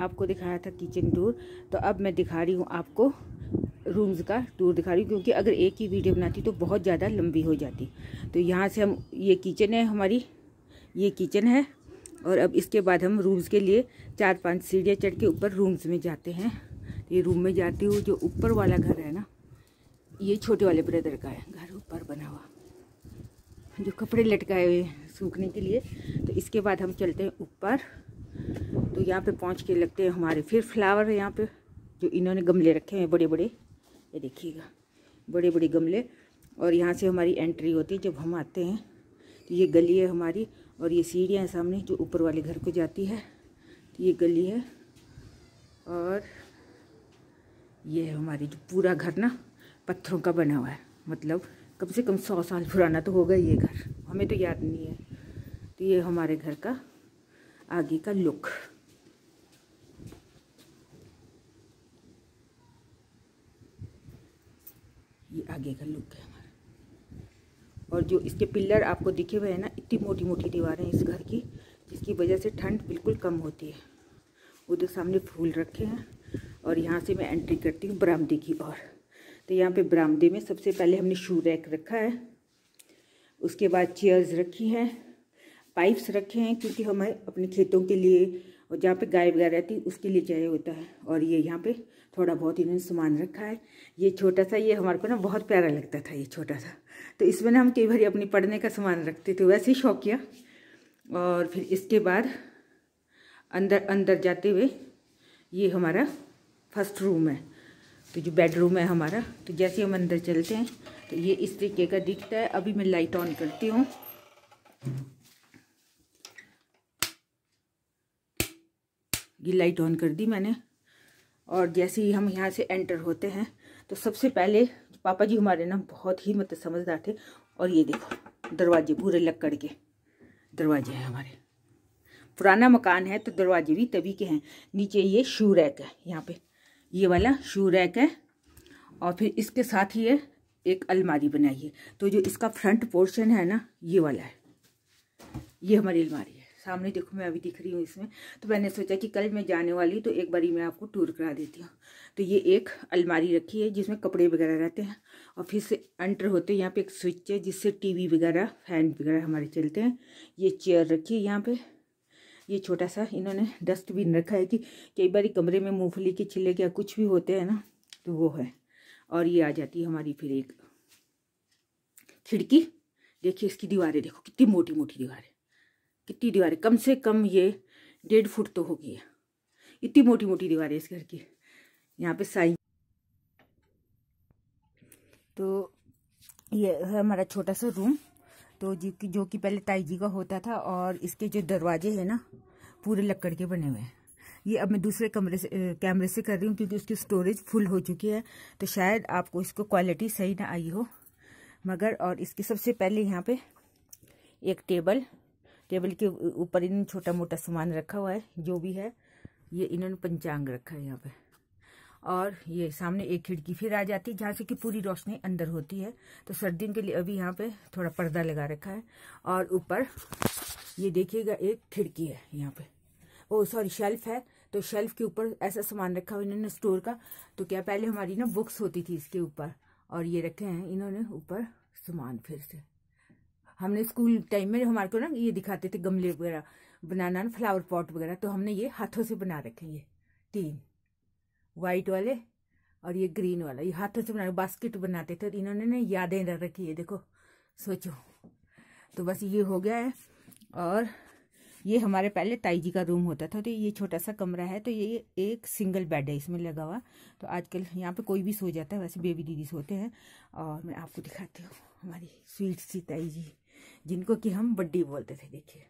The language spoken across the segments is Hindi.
आपको दिखाया था किचन टूर, तो अब मैं दिखा रही हूँ आपको रूम्स का टूर दिखा रही हूँ, क्योंकि अगर एक ही वीडियो बनाती तो बहुत ज़्यादा लंबी हो जाती। तो यहाँ से हम, ये किचन है हमारी, ये किचन है, और अब इसके बाद हम रूम्स के लिए 4-5 सीढ़ियाँ चढ़ के ऊपर रूम्स में जाते हैं। ये रूम में जाती हूँ। जो ऊपर वाला घर है ना, ये छोटे वाले ब्रदर का है घर, ऊपर बना हुआ, जो कपड़े लटकाए हुए सूखने के लिए। तो इसके बाद हम चलते हैं ऊपर। तो यहाँ पे पहुँच के लगते हैं हमारे फिर फ्लावर यहाँ पे, जो इन्होंने गमले रखे हैं बड़े बड़े, ये देखिएगा बड़े बड़े गमले। और यहाँ से हमारी एंट्री होती है जब हम आते हैं। तो ये गली है हमारी, और ये सीढ़ियाँ हैं सामने जो ऊपर वाले घर को जाती है। तो ये गली है, और ये है हमारी जो पूरा घर ना पत्थरों का बना हुआ है, मतलब कम से कम 100 साल पुराना तो होगा ये घर, हमें तो याद नहीं है। तो ये हमारे घर का आगे का लुक। ये आगे का लुक है हमारा। और जो इसके पिलर आपको दिखे हुए हैं ना, इतनी मोटी मोटी दीवारें इस घर की, जिसकी वजह से ठंड बिल्कुल कम होती है। उधर सामने फूल रखे हैं, और यहाँ से मैं एंट्री करती हूँ बरामदे की ओर। तो यहाँ पे बरामदे में सबसे पहले हमने शू रैक रखा है, उसके बाद चेयर्स रखी हैं, पाइप्स रखे हैं, क्योंकि हमें अपने खेतों के लिए और जहाँ पे गाय वगैरह रहती है उसके लिए चाहिए होता है। और ये यहाँ पे थोड़ा बहुत इन्होंने सामान रखा है। ये छोटा सा, ये हमारे को ना बहुत प्यारा लगता था ये छोटा सा, तो इसमें ना हम कई बार अपनी पढ़ने का सामान रखते थे, वैसे ही शौकिया। और फिर इसके बाद अंदर जाते हुए ये हमारा फर्स्ट रूम है, तो जो बेडरूम है हमारा। तो जैसे हम अंदर चलते हैं तो ये इस तरीके का दिखता है। अभी मैं लाइट ऑन करती हूँ। ये लाइट ऑन कर दी मैंने। और जैसे ही हम यहाँ से एंटर होते हैं तो सबसे पहले पापा जी हमारे ना बहुत ही मतलब समझदार थे। और ये देखो दरवाजे पूरे लक्कड़ के दरवाजे हैं हमारे। पुराना मकान है तो दरवाजे भी तभी के हैं। नीचे ये शू रैक है, यहाँ पे ये वाला शू रैक है, और फिर इसके साथ ही एक अलमारी बनाई है। तो जो इसका फ्रंट पोर्शन है ना, ये वाला है, ये हमारी अलमारी है। सामने देखो मैं अभी दिख रही हूँ इसमें। तो मैंने सोचा कि कल मैं जाने वाली तो एक बारी मैं आपको टूर करा देती हूँ। तो ये एक अलमारी रखी है जिसमें कपड़े वगैरह रहते हैं। और फिर से एंटर होते हैं यहाँ पे एक स्विच है जिससे टीवी वगैरह फैन वगैरह हमारे चलते हैं। ये चेयर रखी है यहाँ पे। ये छोटा सा इन्होंने डस्टबिन रखा है कि कई बार कमरे में मूंगफली के छिलके या कुछ भी होते हैं ना, तो वो है। और ये आ जाती है हमारी फिर एक खिड़की। देखिए इसकी दीवारें देखो कितनी मोटी मोटी दीवारें, कितनी दीवारें, कम से कम ये 1.5 फुट तो होगी है, इतनी मोटी मोटी दीवारें इस घर की। यहाँ पे साइज। तो ये है हमारा छोटा सा रूम, तो जो कि पहले ताई जी का होता था। और इसके जो दरवाजे हैं ना पूरे लक्कड़ के बने हुए हैं। ये अब मैं दूसरे कैमरे से कर रही हूँ क्योंकि उसकी स्टोरेज फुल हो चुकी है, तो शायद आपको इसको क्वालिटी सही ना आई हो मगर। और इसके सबसे पहले यहाँ पे एक टेबल के ऊपर इन्होंने छोटा मोटा सामान रखा हुआ है, जो भी है। ये इन्होंने पंचांग रखा है यहाँ पे। और ये सामने एक खिड़की फिर आ जाती है जहाँ से कि पूरी रोशनी अंदर होती है। तो सर्दियों के लिए अभी यहाँ पे थोड़ा पर्दा लगा रखा है। और ऊपर ये देखिएगा एक खिड़की है यहाँ पे, ओ सॉरी शेल्फ है। तो शेल्फ के ऊपर ऐसा सामान रखा हुआ इन्होंने स्टोर का। तो क्या पहले हमारी ना बुक्स होती थी इसके ऊपर, और ये रखे हैं इन्होंने ऊपर सामान। फिर से हमने स्कूल टाइम में हमारे को ना ये दिखाते थे गमले वगैरह बनाना, फ्लावर पॉट वगैरह, तो हमने ये हाथों से बना रखे। ये 3 वाइट वाले और ये ग्रीन वाला, ये हाथों से बना बास्केट बनाते थे। तो इन्होंने ना यादें रख रखी है, देखो सोचो। तो बस ये हो गया है। और ये हमारे पहले ताई जी का रूम होता था। तो ये छोटा सा कमरा है, तो ये एक सिंगल बेड है इसमें लगा हुआ। तो आजकल यहाँ पे कोई भी सो जाता है, वैसे बेबी दीदी सोते हैं। और मैं आपको दिखाती हूँ हमारी स्वीट सी ताई जी, जिनको कि हम बड्डी बोलते थे। देखिए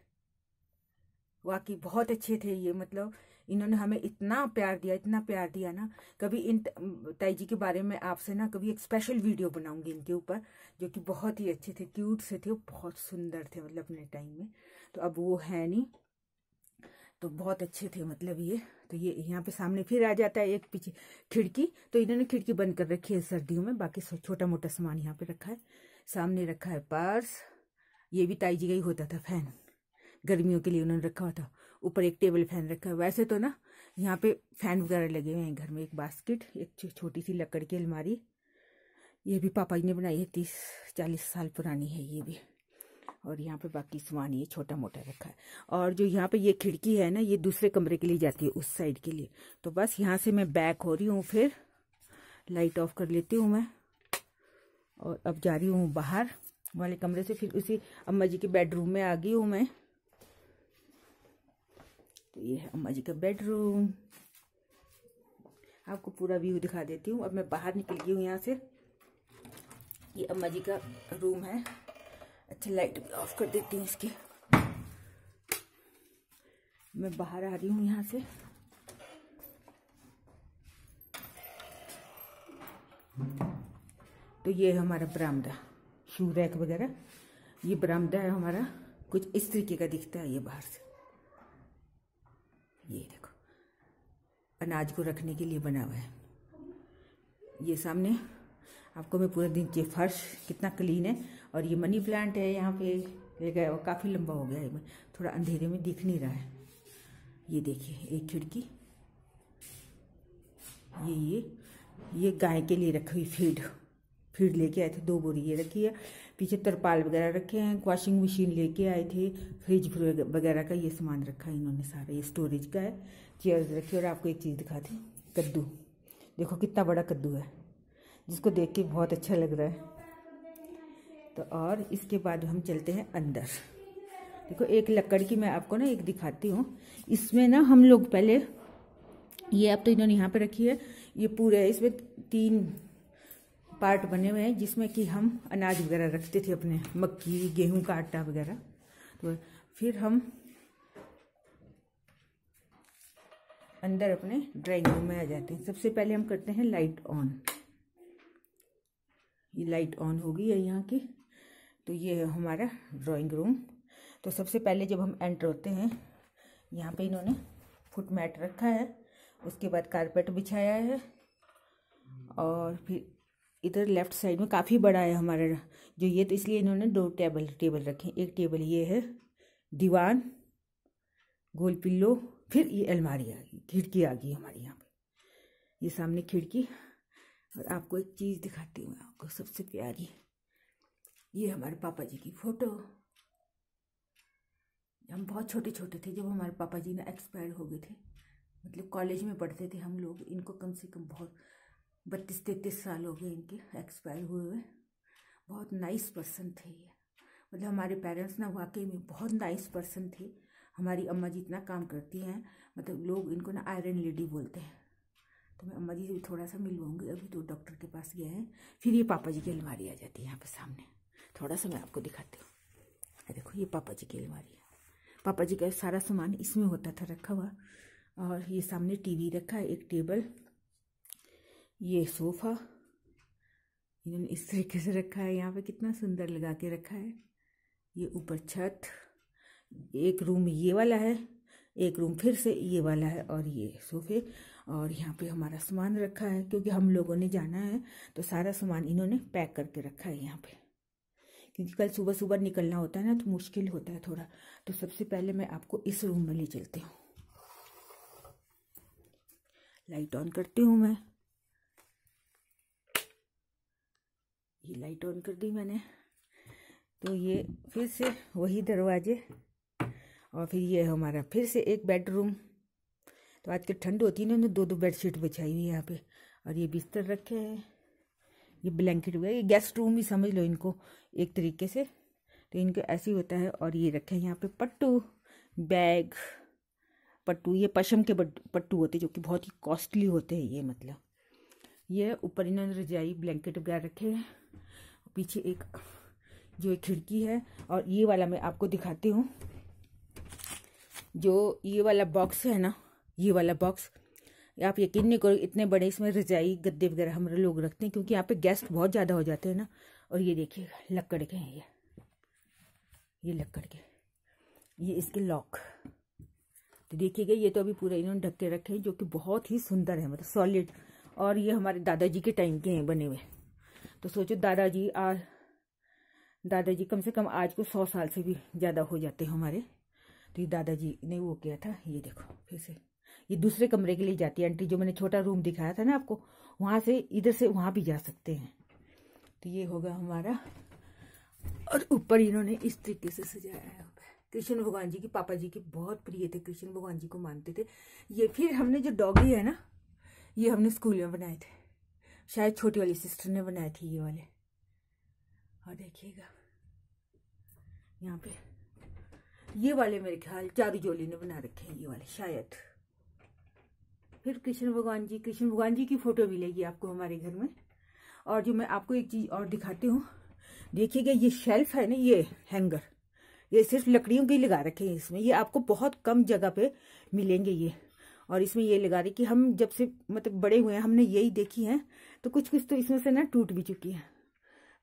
वाकई बहुत अच्छे थे ये, मतलब इन्होंने हमें इतना प्यार दिया ना। कभी इन ताई जी के बारे में आपसे ना कभी एक स्पेशल वीडियो बनाऊंगी इनके ऊपर, जो कि बहुत ही अच्छे थे, क्यूट से थे, बहुत सुंदर थे मतलब अपने टाइम में। तो अब वो है नहीं, तो बहुत अच्छे थे मतलब ये। तो ये यहाँ पे सामने फिर आ जाता है एक पीछे खिड़की। तो इन्होंने खिड़की बंद कर रखी है सर्दियों में, बाकी छोटा मोटा सामान यहाँ पे रखा है। सामने रखा है पर्स, ये भी ताई जी का ही होता था, फैन गर्मियों के लिए उन्होंने रखा हुआ था। ऊपर एक टेबल फैन रखा है। वैसे तो ना यहाँ पे फैन वगैरह लगे हुए हैं घर में। एक बास्केट, एक छोटी सी लकड़ की अलमारी, ये भी पापा जी ने बनाई है, 30-40 साल पुरानी है ये भी। और यहाँ पे बाकी सामान ये छोटा मोटा रखा है। और जो यहाँ पे ये खिड़की है ना, ये दूसरे कमरे के लिए जाती है, उस साइड के लिए। तो बस यहाँ से मैं बैक हो रही हूँ, फिर लाइट ऑफ कर लेती हूँ मैं, और अब जा रही हूँ बाहर वाले कमरे से। फिर उसी अम्मा जी के बेडरूम में आ गई हूँ मैं। तो ये है अम्मा जी का बेडरूम, आपको पूरा व्यू दिखा देती हूँ। अब मैं बाहर निकल गई हूँ यहाँ से। ये अम्मा जी का रूम है। अच्छा, लाइट भी ऑफ कर देती हूँ इसकी। मैं बाहर आ रही हूँ यहाँ से। तो ये है हमारा बरामदा, शू रैक वगैरह। ये बरामदा है हमारा, कुछ इस तरीके का दिखता है ये बाहर से। ये देखो, अनाज को रखने के लिए बना हुआ है। ये सामने आपको मैं पूरा दिन, ये फर्श कितना क्लीन है। और ये मनी प्लांट है यहाँ पे ले गया, वो काफ़ी लंबा हो गया है, थोड़ा अंधेरे में दिख नहीं रहा है। ये देखिए एक खिड़की, ये गाय के लिए रखी हुई फीड लेके आए थे, 2 बोरी ये रखी है। पीछे तरपाल वगैरह रखे हैं, वॉशिंग मशीन लेके आए थे, फ्रिज वगैरह का ये सामान रखा है इन्होंने सारा। ये स्टोरेज का है, चेयर्स रखी। और आपको एक चीज़ दिखाती हूँ, कद्दू देखो कितना बड़ा कद्दू है, जिसको देख के बहुत अच्छा लग रहा है। तो और इसके बाद हम चलते हैं अंदर। देखो एक लकड़ की मैं आपको ना एक दिखाती हूँ। इसमें ना हम लोग पहले, ये अब तो इन्होंने यहाँ पे रखी है, ये पूरे इसमें 3 पार्ट बने हुए हैं, जिसमें कि हम अनाज वगैरह रखते थे अपने, मक्की गेहूं का आटा वगैरह। तो फिर हम अंदर अपने ड्राइंग रूम में आ जाते हैं। सबसे पहले हम करते हैं लाइट ऑन। ये लाइट ऑन होगी है यहाँ की। तो ये है हमारा ड्राइंग रूम। तो सबसे पहले जब हम एंटर होते हैं, यहाँ पे इन्होंने फुट मैट रखा है, उसके बाद कारपेट बिछाया है। और फिर इधर लेफ्ट साइड में काफ़ी बड़ा है हमारा जो ये, तो इसलिए इन्होंने 2 टेबल रखे। एक टेबल ये है, दीवान, गोल पिल्लो, फिर ये अलमारी आ गई, खिड़की आ गई हमारी यहाँ पे। ये सामने खिड़की। और आपको एक चीज़ दिखाती हूँ आपको सबसे प्यारी, ये हमारे पापा जी की फ़ोटो। हम बहुत छोटे छोटे थे जब हमारे पापा जी ने एक्सपायर हो गए थे, मतलब कॉलेज में पढ़ते थे हम लोग। इनको कम से कम बहुत 32-33 साल हो गए इनके एक्सपायर हुए हुए। बहुत नाइस पर्सन थे ये, मतलब हमारे पेरेंट्स ना वाकई में बहुत नाइस पर्सन थे। हमारी अम्मा जी इतना काम करती हैं, मतलब लोग इनको ना आयरन लेडी बोलते हैं। तो मैं अम्मा जी से थोड़ा सा मिलवाऊंगी, अभी तो डॉक्टर के पास गए हैं। फिर ये पापा जी की अलमारी आ जाती है यहाँ पे सामने, थोड़ा सा मैं आपको दिखाती हूँ। देखो ये पापा जी की अलमारी है, पापा जी का सारा सामान इसमें होता था रखा हुआ। और ये सामने टीवी रखा है, एक टेबल, ये सोफ़ा इन्होंने इस तरीके से रखा है, यहाँ पे कितना सुंदर लगा के रखा है। ये ऊपर छत, एक रूम ये वाला है, एक रूम फिर से ये वाला है, और ये सोफे। और यहाँ पे हमारा सामान रखा है, क्योंकि हम लोगों ने जाना है तो सारा सामान इन्होंने पैक करके रखा है यहाँ पे, क्योंकि कल सुबह सुबह निकलना होता है ना, तो मुश्किल होता है थोड़ा। तो सबसे पहले मैं आपको इस रूम में ले चलती हूँ। लाइट ऑन करती हूँ मैं, ये लाइट ऑन कर दी मैंने। तो ये फिर से वही दरवाजे, और फिर ये हमारा फिर से एक बेडरूम। तो आज के ठंड होती है ना, 2 बेडशीट बिछाई हुई है यहाँ पे, और ये बिस्तर रखे हैं, ये ब्लैंकेट वगैरह, ये गेस्ट रूम भी समझ लो इनको एक तरीके से, तो इनको ऐसे ही होता है। और ये रखे हैं यहाँ पे पट्टू, बैग, पट्टू, ये पशम के पट्टू होते हैं जो कि बहुत ही कॉस्टली होते हैं ये, मतलब ये ऊपर इन्होंने रजाई ब्लैंकेट वगैरह रखे हैं। पीछे एक जो एक खिड़की है, और ये वाला मैं आपको दिखाती हूँ, जो ये वाला बॉक्स है ना, ये वाला बॉक्स आप यकीन नहीं करो, इतने बड़े इसमें रजाई गद्दे वगैरह हमारे लोग रखते हैं, क्योंकि यहाँ पे गेस्ट बहुत ज़्यादा हो जाते हैं ना। और ये देखिएगा लकड़ के हैं ये लकड़ के, ये इसके लॉक, तो देखिएगा ये तो अभी पूरा इन्होंने ढक के रखे हैं, जो कि बहुत ही सुंदर है, मतलब सॉलिड। और ये हमारे दादाजी के टाइम के हैं बने हुए। तो सोचो दादाजी कम से कम आज को 100 साल से भी ज़्यादा हो जाते हैं हमारे। तो ये दादाजी ने वो किया था। ये देखो फिर से ये दूसरे कमरे के लिए जाती है एंट्री। जो मैंने छोटा रूम दिखाया था ना आपको, वहाँ से इधर से वहाँ भी जा सकते हैं। तो ये होगा हमारा। और ऊपर इन्होंने इस तरीके से सजाया है। कृष्ण भगवान जी के, पापा जी के बहुत प्रिय थे, कृष्ण भगवान जी को मानते थे ये। फिर हमने जो डॉगी है ना, ये हमने स्कूल में बनाए थे, शायद छोटी वाली सिस्टर ने बनाए थे ये वाले। और देखिएगा यहाँ पे ये वाले मेरे ख्याल चारू जोली ने बना रखे हैं ये वाले शायद। फिर कृष्ण भगवान जी की फोटो मिलेगी आपको हमारे घर में। और जो मैं आपको एक चीज और दिखाती हूँ, देखिएगा ये शेल्फ है ना, ये हैंगर, ये सिर्फ लकड़ियों के लगा रखे हैं इसमें। ये आपको बहुत कम जगह पे मिलेंगे ये। और इसमें ये लगा रहे कि हम जब से मतलब बड़े हुए हैं हमने यही देखी है। तो कुछ कुछ तो इसमें से ना टूट भी चुकी है,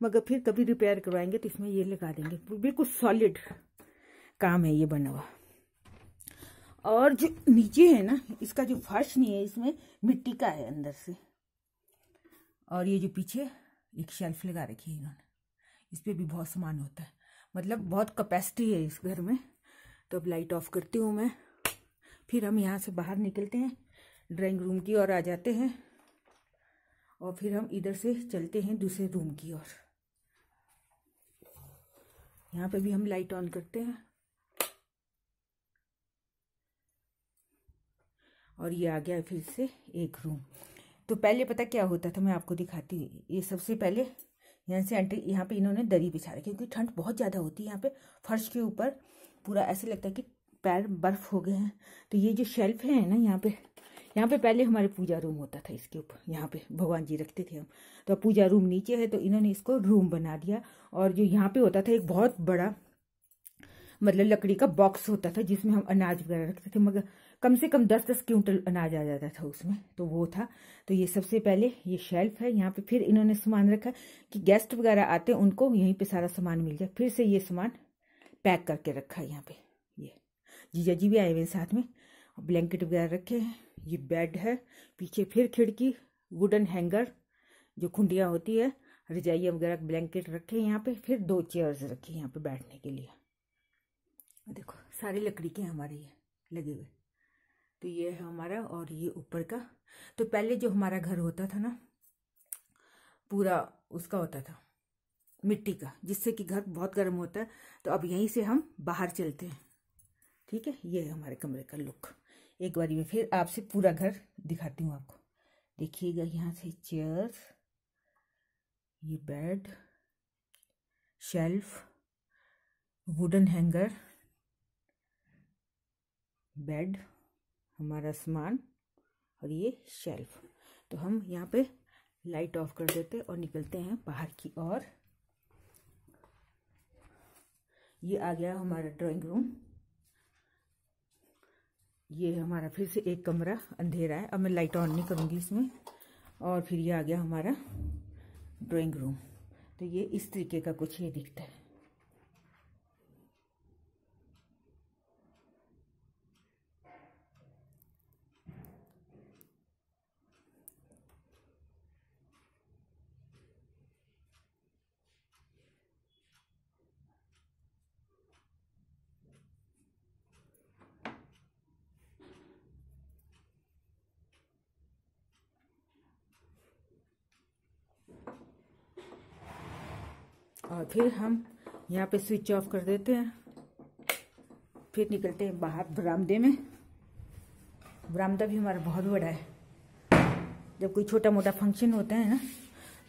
मगर फिर कभी रिपेयर करवाएंगे तो इसमें ये लगा देंगे। बिल्कुल सॉलिड काम है ये बना हुआ। और जो नीचे है ना, इसका जो फर्श नहीं है, इसमें मिट्टी का है अंदर से। और ये जो पीछे एक शेल्फ लगा रखी है इन्होंने, इस पे भी बहुत सामान होता है, मतलब बहुत कैपेसिटी है इस घर में। तो अब लाइट ऑफ करती हूँ मैं। फिर हम यहाँ से बाहर निकलते हैं, ड्राइंग रूम की ओर आ जाते हैं। और फिर हम इधर से चलते हैं दूसरे रूम की ओर। यहाँ पे भी हम लाइट ऑन करते हैं। और ये आ गया फिर से एक रूम। तो पहले पता क्या होता था, मैं आपको दिखाती हूँ। ये सबसे पहले यहाँ से एंट्री, यहाँ पे इन्होंने दरी बिछा रखी क्योंकि ठंड बहुत ज़्यादा होती है यहाँ पे। फर्श के ऊपर पूरा ऐसे लगता है कि पैर बर्फ हो गए हैं। तो ये जो शेल्फ है ना, यहाँ पे पहले हमारे पूजा रूम होता था। इसके ऊपर यहाँ पे भगवान जी रखते थे हम। तो पूजा रूम नीचे है, तो इन्होंने इसको रूम बना दिया। और जो यहाँ पे होता था एक बहुत बड़ा मतलब लकड़ी का बॉक्स होता था जिसमें हम अनाज वगैरह रखते थे, मगर कम से कम 10-10 क्विंटल अनाज आ जाता था उसमें, तो वो था। तो ये सबसे पहले ये शेल्फ है यहाँ पे। फिर इन्होंने सामान रखा कि गेस्ट वगैरह आते हैं उनको यहीं पे सारा सामान मिल जाए। फिर से ये सामान पैक करके रखा है यहाँ पे। ये जीजा जी भी आए हुए हैं साथ में, ब्लैंकेट वगैरह रखे हैं। ये बेड है, पीछे फिर खिड़की, वुडन हैंगर जो खुंडियाँ होती है, रजाइयाँ वगैरह, ब्लैंकेट रखे हैं यहाँ पे। फिर 2 चेयर्स रखी यहाँ पे बैठने के लिए। देखो सारे लकड़ी के हमारे ये लगे हुए। तो ये है हमारा। और ये ऊपर का, तो पहले जो हमारा घर होता था ना, पूरा उसका होता था मिट्टी का, जिससे कि घर बहुत गर्म होता है। तो अब यहीं से हम बाहर चलते हैं, ठीक है। ये है हमारे कमरे का लुक। एक बारी में फिर आपसे पूरा घर दिखाती हूँ आपको। देखिएगा यहाँ से चेयर, ये bed, shelf, wooden hanger, bed, हमारा सामान और ये शेल्फ। तो हम यहाँ पे लाइट ऑफ कर देते और निकलते हैं बाहर की ओर। ये आ गया हमारा ड्राइंग रूम। ये हमारा फिर से एक कमरा, अंधेरा है, अब मैं लाइट ऑन नहीं करूँगी इसमें। और फिर ये आ गया हमारा ड्राइंग रूम। तो ये इस तरीके का कुछ ये दिखता है। और फिर हम यहाँ पे स्विच ऑफ कर देते हैं। फिर निकलते हैं बाहर बरामदे में। बरामदा भी हमारा बहुत बड़ा है। जब कोई छोटा मोटा फंक्शन होता है ना,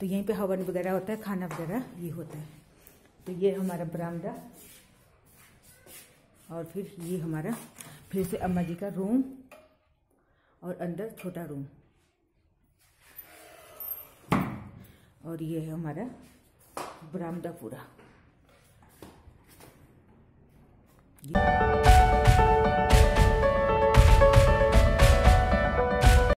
तो यहीं पे हवन वगैरह होता है, खाना वगैरह ये होता है। तो ये हमारा बरामदा। और फिर ये हमारा फिर से अम्मा जी का रूम और अंदर छोटा रूम। और ये है हमारा बरामदा पूरा।